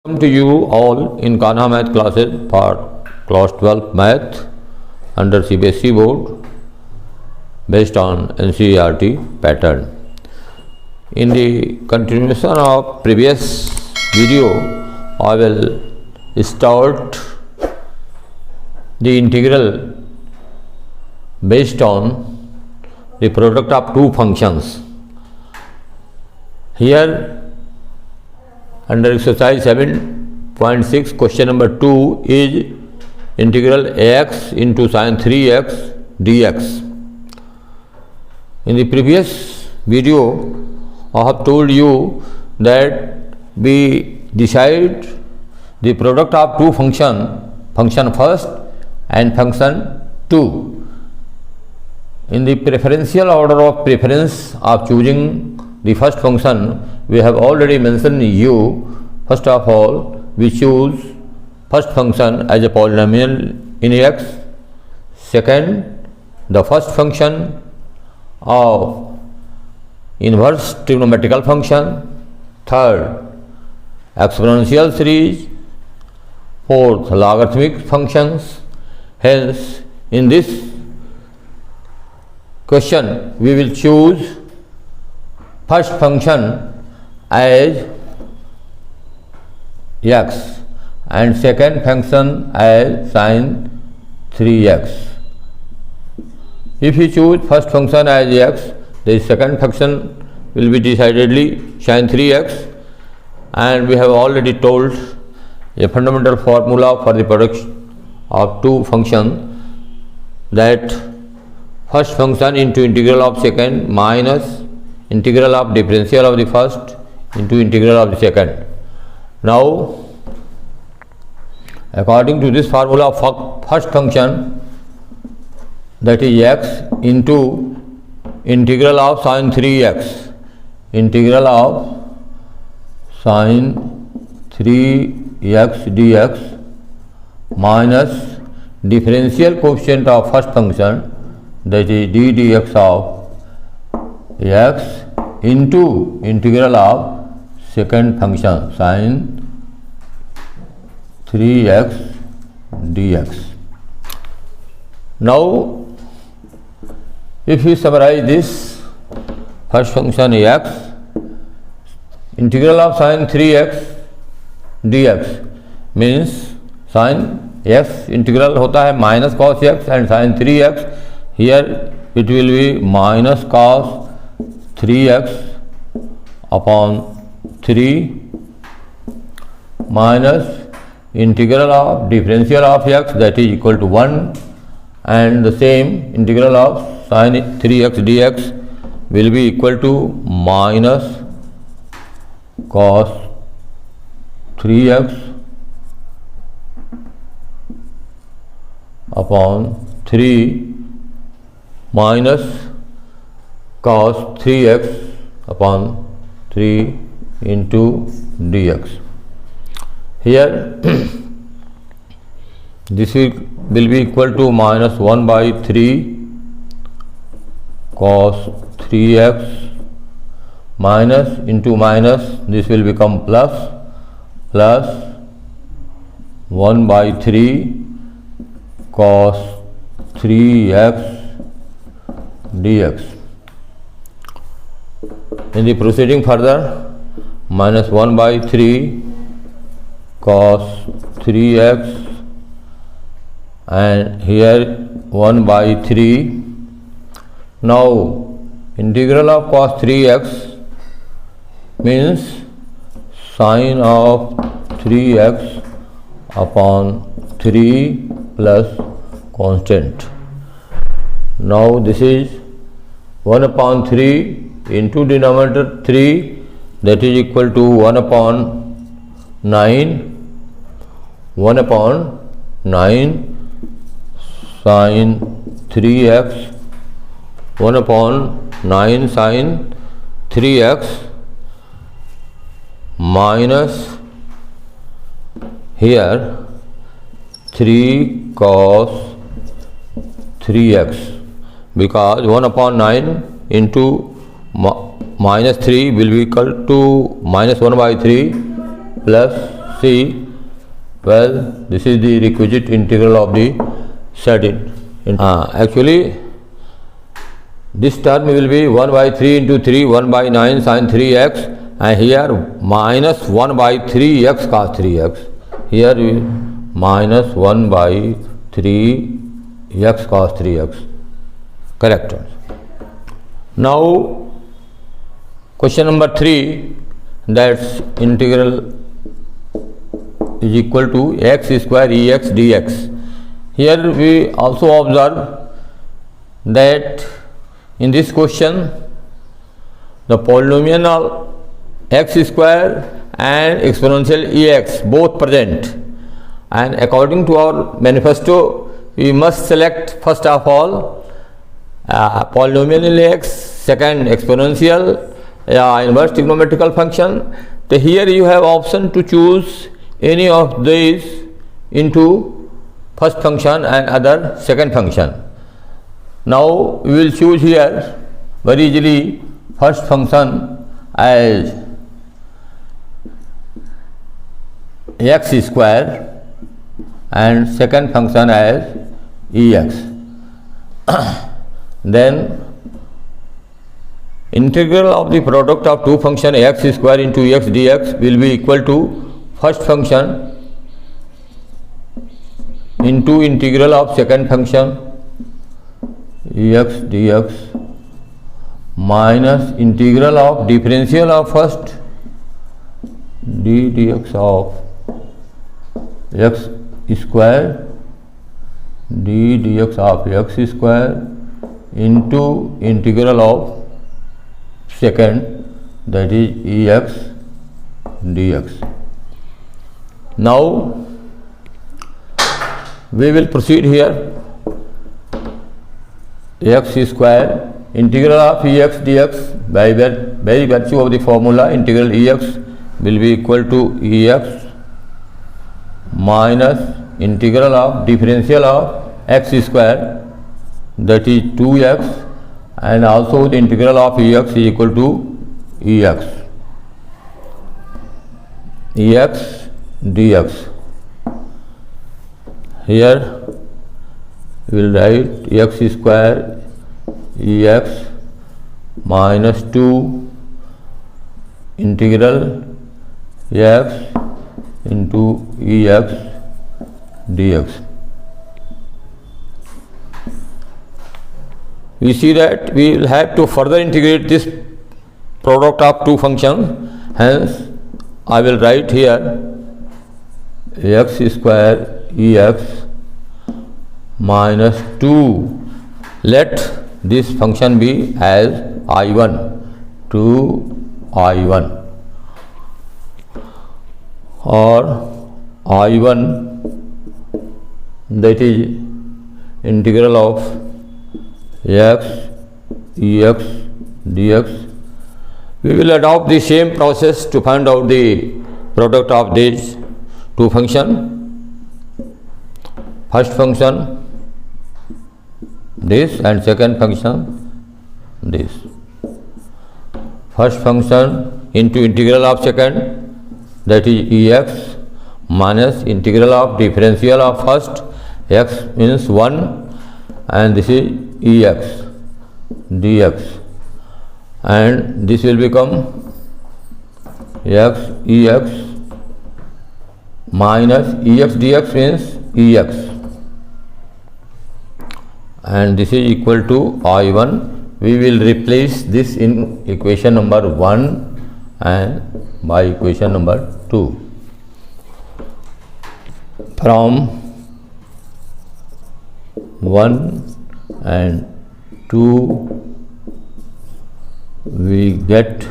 Welcome to you all in Kanha Math classes for class 12 Math under CBSE board based on NCERT pattern. In the continuation of previous video, I will start the integral based on the product of two functions. Here under exercise 7.6 question number 2 is integral ax into sin 3x dx. In the previous video I have told you that we decide the product of two function first and function 2. In the preferential order of preference of choosing the first function, we have already mentioned you. First of all, we choose first function as a polynomial in x. Second, the first function of inverse trigonometrical function. Third, exponential series. Fourth, logarithmic functions. Hence, in this question, we will choose first function as x and second function as sin 3x. If you choose first function as x, the second function will be decidedly sin 3x, and we have already told a fundamental formula for the product of two functions, that first function into integral of second minus integral of differential of the first into integral of the second. Now, according to this formula of first function, that is x into integral of sin 3x, integral of sin 3x dx minus differential coefficient of first function, that is d dx of x into integral of second function sin 3x dx. Now, if we summarize this, first function x, integral of sin 3x dx means sin x integral hota hai minus cos x and sin 3x, here it will be minus cos 3x upon 3 minus integral of differential of x, that is equal to 1, and the same integral of sin 3x dx will be equal to minus cos 3x upon 3 minus cos 3x upon 3 into dx. Here this will be equal to minus 1 by 3 cos 3x minus into minus, this will become plus 1 by 3 cos 3x dx. In the proceeding further, minus 1 by 3 cos 3x and here 1 by 3. Now, integral of cos 3x means sine of 3x upon 3 plus constant. Now, this is 1 upon 3 into denominator 3, that is equal to 1 upon 9, 1 upon 9 sin 3x, 1 upon 9 sin 3x minus here 3 cos 3x, because 1 upon 9 into minus 3 will be equal to minus 1 by 3 plus 3. Well, this is the requisite integral of the said actually this term will be 1 by 3 into 3, 1 by 9 sin 3x, and here minus 1 by 3x cos 3x. Here we minus 1 by 3x cos 3x. Correct. Now question number 3, that's integral is equal to x square ex dx. Here we also observe that in this question the polynomial x square and exponential ex both present, and according to our manifesto we must select first of all polynomial x, second exponential inverse trigonometrical function. So here you have option to choose any of these into first function and other second function. Now we will choose here very easily first function as x square and second function as ex. Then integral of the product of two function x square into ex dx will be equal to first function into integral of second function ex dx minus integral of differential of first d dx of x square d dx of x square into integral of second, that is ex dx. Now we will proceed here. X square integral of ex dx by virtue of the formula integral ex will be equal to ex minus integral of differential of x square, that is 2x, and also the integral of ex is equal to ex dx. Here we will write x square ex minus 2 integral x into ex dx. We see that we will have to further integrate this product of two functions. Hence I will write here x square ex minus 2. Let this function be as I1, 2I1, or I1, that is integral of x dx. We will adopt the same process to find out the product of these two functions. First function this and second function this. First function into integral of second, that is ex, minus integral of differential of first, x means 1, and this is ex dx, and this will become ex minus ex dx means ex, and this is equal to I1. We will replace this in equation number 1 and by equation number 2. From 1 and 2 we get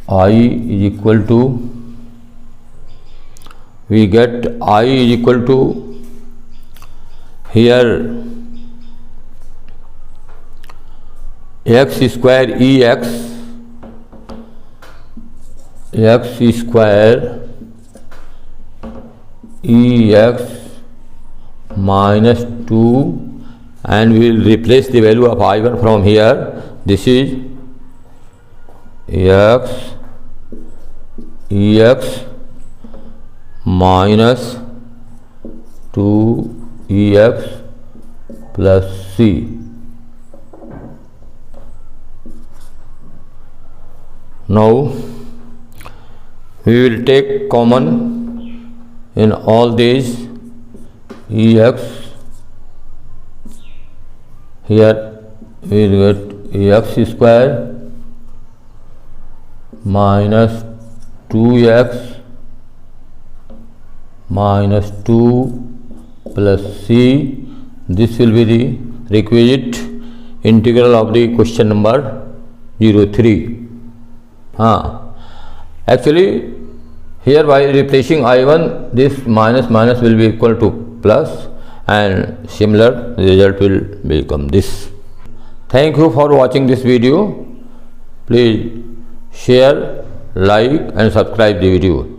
I is equal to here x square ex minus 2, and we will replace the value of I1 from here. This is x ex minus 2ex plus c. Now we will take common in all these ex. Here we will get ex square minus 2x minus 2 plus c. This will be the requisite integral of the question number 03. Actually here by replacing I1, this minus minus will be equal to plus, and similar result will become this. Thank you for watching this video. Please share, like and subscribe the video.